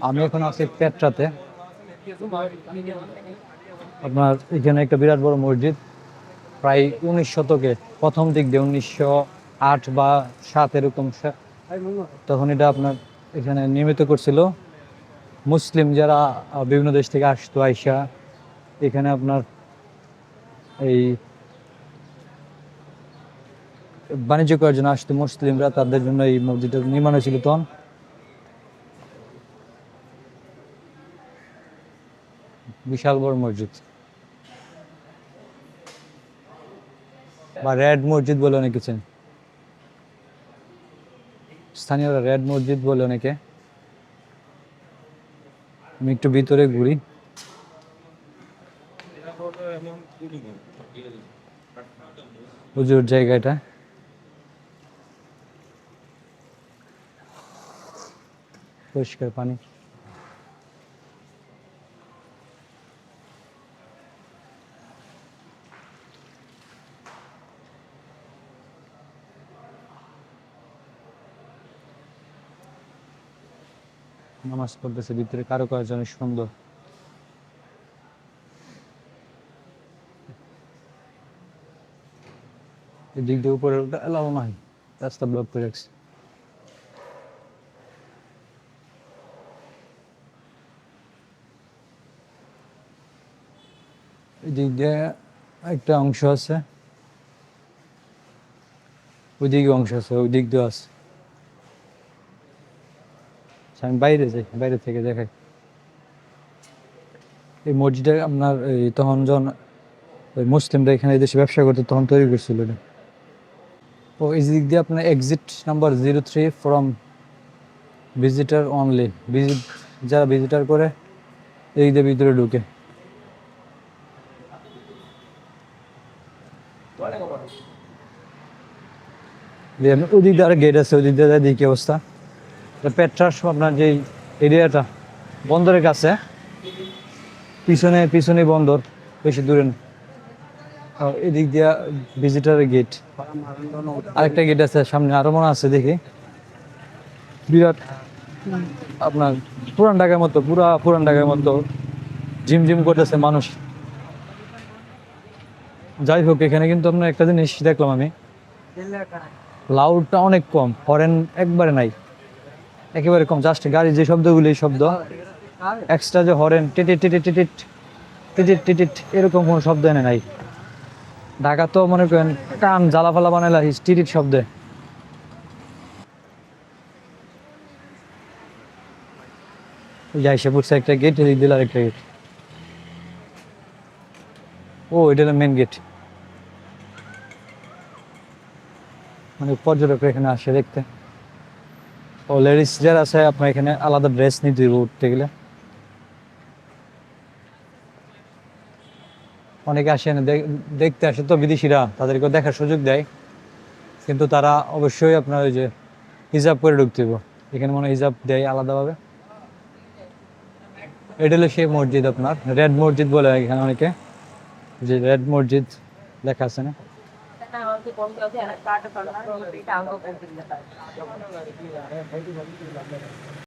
আমি এখন আছি পেট্রাতে। আপনার এখানে একটা বিরাট বড় মসজিদ, প্রায় 19 শতকে, প্রথম দিক দিয়ে 1908 বা 7 এরকম তখন এটা আপনার এখানে নির্মিত করছিল মুসলিম যারা বিভিন্ন দেশ থেকে আসতো আইসা এখানে আপনার এই বাণিজ্য করার জন্য আসতো মুসলিমরা, তাদের জন্য এই মসজিদটা নির্মাণ হয়েছিল তখন। বিশাল বড় মসজিদ, বা রেড মসজিদ বলে অনেকে চেন, স্থানীয়রা রেড মসজিদ বলে অনেকে। আমি একটু ভিতরে ঘুরি। হুজুর জায়গাটা পরিষ্কার পানি। নামাজ পড়তেছে ভিতরে, কারুকার্য অনেক সুন্দর। এদিক দিয়ে উপরে এলাও নাই, রাস্তা ব্লক করে রাখছে। এদিক দিয়ে একটা অংশ আছে, ওই দিকে অংশ আছে, ওই দিক দিয়ে আছে। আমি বাইরে যাই, বাইরে থেকে দেখাই। এই মসজিদটা আপনার এই তখন যখন ওই মুসলিমরা এখানে দেশে ব্যবসা করতো তখন তৈরি করছিল এটা। ও এই দিক দিয়ে আপনার exit number 03 from visitor only, যারা ভিজিটার করে এই দিয়ে ভিতরে ঢুকে। ওদিক দিয়ে আর গেট আছে, ওদিক দিয়ে দেখি কি অবস্থা। পেট্রাস আপনার যে এরিয়াটা বন্দরের কাছে, পিছনে পিছনে বন্দর, বেশি দূরে না। এদিক দিয়া ভিজিটারের গেট, আরেকটা গেট আছে সামনে, আরো মনে আছে দেখি। বিরাট আপনার পুরান ঢাকার মতো, পুরান ঢাকার মতো ঝিমঝিম করতেছে মানুষ। যাই হোক, এখানে কিন্তু আপনার একটা জিনিস দেখলাম আমি, লাউডটা অনেক কম, হরেন একবারে নাই, একেবারে কম। জাস্ট গাড়ি যে শব্দগুলি, এই শব্দ, এক্সট্রা যে হরেন টিটিট টিটিট টিটিট টিটিট টিটিট এরকম কোনো শব্দ এনে নাই। ঢাকা তো মনে করেন কান জ্বালাফালা বানাইলা টিটিট শব্দে। যাই সে পড়ছে একটা গেট, এদিক দিল আরেকটা গেট। ও এটা হলো মেন গেট, মানে পর্যটকরা এখানে আসে দেখতে। ও লেডিস যারা আছে আপনার এখানে আলাদা ড্রেস নিতে হইব উঠতে গেলে। অনেকে আসে না দেখতে আসে তো বিদেশিরা, তাদেরকে দেখার সুযোগ দেয়, কিন্তু তারা অবশ্যই আপনার ওই যে হিজাব করে ঢুকতে হইব। এখানে মনে হয় হিজাব দেয় আলাদাভাবে। এটা হলো সেই মসজিদ, আপনার রেড মসজিদ বলে এখানে অনেকে, যে রেড মসজিদ লেখা আছে না।